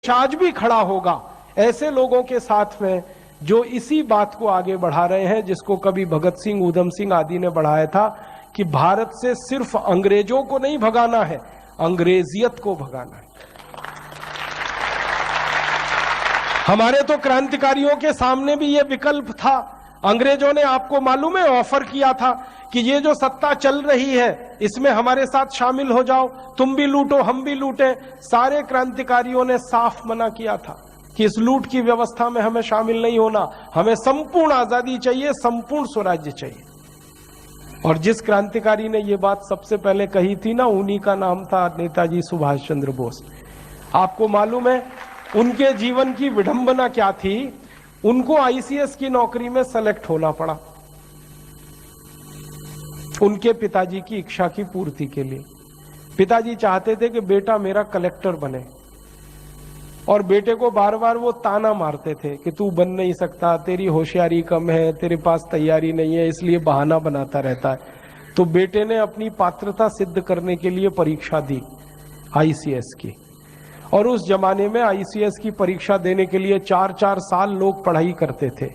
आज भी खड़ा होगा ऐसे लोगों के साथ में जो इसी बात को आगे बढ़ा रहे हैं, जिसको कभी भगत सिंह, ऊधम सिंह आदि ने बढ़ाया था कि भारत से सिर्फ अंग्रेजों को नहीं भगाना है, अंग्रेजियत को भगाना है। हमारे तो क्रांतिकारियों के सामने भी यह विकल्प था। अंग्रेजों ने, आपको मालूम है, ऑफर किया था कि ये जो सत्ता चल रही है इसमें हमारे साथ शामिल हो जाओ, तुम भी लूटो हम भी लूटें। सारे क्रांतिकारियों ने साफ मना किया था कि इस लूट की व्यवस्था में हमें शामिल नहीं होना, हमें संपूर्ण आजादी चाहिए, संपूर्ण स्वराज्य चाहिए। और जिस क्रांतिकारी ने यह बात सबसे पहले कही थी ना, उन्हीं का नाम था नेताजी सुभाष चंद्र बोस। आपको मालूम है उनके जीवन की विडंबना क्या थी? उनको आईसीएस की नौकरी में सेलेक्ट होना पड़ा उनके पिताजी की इच्छा की पूर्ति के लिए। पिताजी चाहते थे कि बेटा मेरा कलेक्टर बने, और बेटे को बार बार वो ताना मारते थे कि तू बन नहीं सकता, तेरी होशियारी कम है, तेरे पास तैयारी नहीं है, इसलिए बहाना बनाता रहता है। तो बेटे ने अपनी पात्रता सिद्ध करने के लिए परीक्षा दी आईसीएस की, और उस जमाने में आईसीएस की परीक्षा देने के लिए 4-4 साल लोग पढ़ाई करते थे।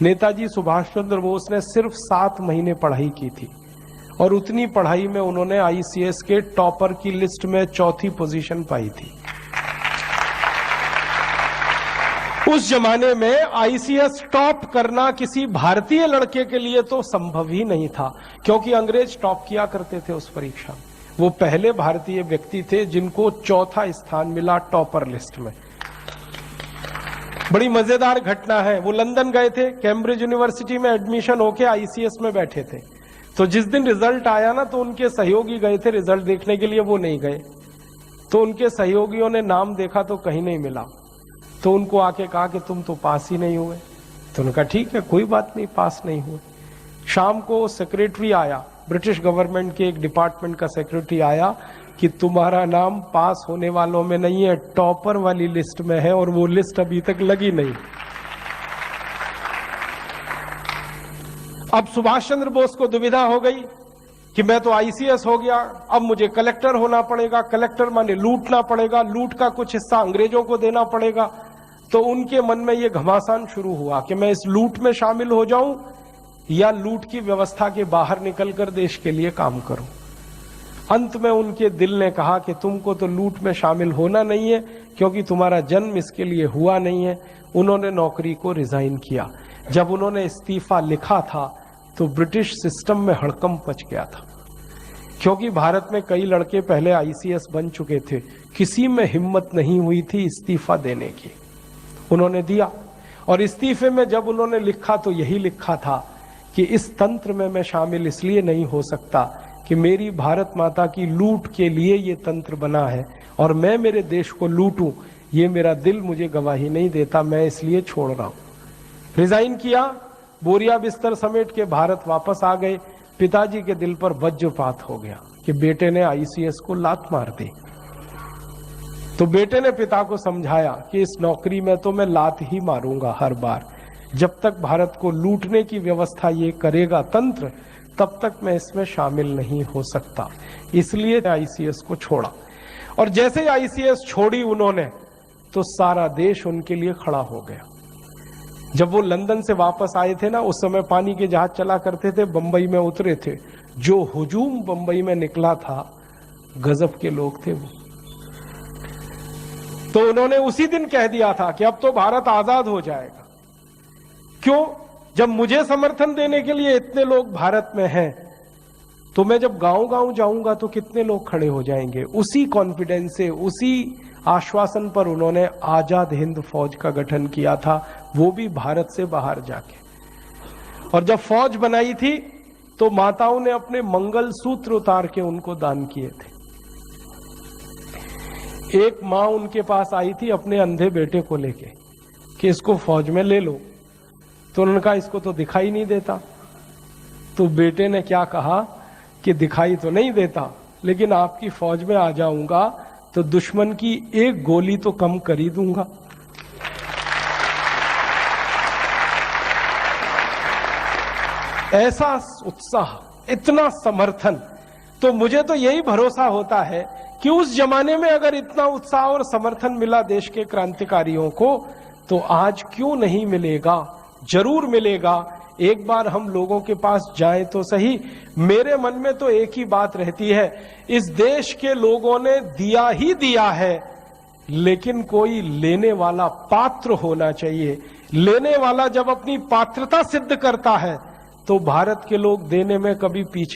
नेताजी सुभाष चंद्र बोस ने सिर्फ 7 महीने पढ़ाई की थी, और उतनी पढ़ाई में उन्होंने आईसीएस के टॉपर की लिस्ट में 4थी पोजीशन पाई थी। उस जमाने में आईसीएस टॉप करना किसी भारतीय लड़के के लिए तो संभव ही नहीं था, क्योंकि अंग्रेज टॉप किया करते थे उस परीक्षा में। वो पहले भारतीय व्यक्ति थे जिनको 4था स्थान मिला टॉपर लिस्ट में। बड़ी मजेदार घटना है, वो लंदन गए थे, कैम्ब्रिज यूनिवर्सिटी में एडमिशन होके आईसीएस में बैठे थे। तो जिस दिन रिजल्ट आया ना, तो उनके सहयोगी गए थे रिजल्ट देखने के लिए, वो नहीं गए। तो उनके सहयोगियों ने नाम देखा तो कहीं नहीं मिला, तो उनको आके कहा कि तुम तो पास ही नहीं हुए। तो उन्होंने कहा ठीक है कोई बात नहीं, पास नहीं हुए। शाम को सेक्रेटरी आया, ब्रिटिश गवर्नमेंट के एक डिपार्टमेंट का सेक्रेटरी आया कि तुम्हारा नाम पास होने वालों में नहीं है, टॉपर वाली लिस्ट में है, और वो लिस्ट अभी तक लगी नहीं। अब सुभाष चंद्र बोस को दुविधा हो गई कि मैं तो आईसीएस हो गया, अब मुझे कलेक्टर होना पड़ेगा, कलेक्टर माने लूटना पड़ेगा, लूट का कुछ हिस्सा अंग्रेजों को देना पड़ेगा। तो उनके मन में यह घमासान शुरू हुआ कि मैं इस लूट में शामिल हो जाऊं या लूट की व्यवस्था के बाहर निकलकर देश के लिए काम करूं। अंत में उनके दिल ने कहा कि तुमको तो लूट में शामिल होना नहीं है, क्योंकि तुम्हारा जन्म इसके लिए हुआ नहीं है। उन्होंने नौकरी को रिजाइन किया। जब उन्होंने इस्तीफा लिखा था तो ब्रिटिश सिस्टम में हड़कंप मच गया था, क्योंकि भारत में कई लड़के पहले आईसीएस बन चुके थे, किसी में हिम्मत नहीं हुई थी इस्तीफा देने की। उन्होंने दिया, और इस्तीफे में जब उन्होंने लिखा तो यही लिखा था कि इस तंत्र में मैं शामिल इसलिए नहीं हो सकता कि मेरी भारत माता की लूट के लिए ये तंत्र बना है, और मैं मेरे देश को लूटूं ये मेरा दिल मुझे गवाही नहीं देता, मैं इसलिए छोड़ रहा हूं। रिजाइन किया, बोरिया बिस्तर समेट के भारत वापस आ गए। पिताजी के दिल पर वज्रपात हो गया कि बेटे ने आईसीएस को लात मार दी। तो बेटे ने पिता को समझाया कि इस नौकरी में तो मैं लात ही मारूंगा हर बार, जब तक भारत को लूटने की व्यवस्था ये करेगा तंत्र, तब तक मैं इसमें शामिल नहीं हो सकता। इसलिए आईसीएस को छोड़ा, और जैसे आईसीएस छोड़ी उन्होंने तो सारा देश उनके लिए खड़ा हो गया। जब वो लंदन से वापस आए थे ना, उस समय पानी के जहाज चला करते थे, बंबई में उतरे थे, जो हुजूम बंबई में निकला था, गजब के लोग थे वो। तो उन्होंने उसी दिन कह दिया था कि अब तो भारत आजाद हो जाएगा। क्यों? जब मुझे समर्थन देने के लिए इतने लोग भारत में हैं, तो मैं जब गांव-गांव जाऊंगा तो कितने लोग खड़े हो जाएंगे। उसी कॉन्फिडेंस से, उसी आश्वासन पर उन्होंने आजाद हिंद फौज का गठन किया था, वो भी भारत से बाहर जाके। और जब फौज बनाई थी तो माताओं ने अपने मंगल सूत्र उतार के उनको दान किए थे। एक मां उनके पास आई थी अपने अंधे बेटे को लेके कि इसको फौज में ले लो। तो उन्होंने कहा इसको तो दिखाई नहीं देता। तो बेटे ने क्या कहा कि दिखाई तो नहीं देता, लेकिन आपकी फौज में आ जाऊंगा तो दुश्मन की एक गोली तो कम कर ही दूंगा। ऐसा उत्साह, इतना समर्थन। तो मुझे तो यही भरोसा होता है कि उस जमाने में अगर इतना उत्साह और समर्थन मिला देश के क्रांतिकारियों को, तो आज क्यों नहीं मिलेगा? जरूर मिलेगा। एक बार हम लोगों के पास जाएं तो सही। मेरे मन में तो एक ही बात रहती है, इस देश के लोगों ने दिया ही दिया है, लेकिन कोई लेने वाला पात्र होना चाहिए। लेने वाला जब अपनी पात्रता सिद्ध करता है, तो भारत के लोग देने में कभी पीछे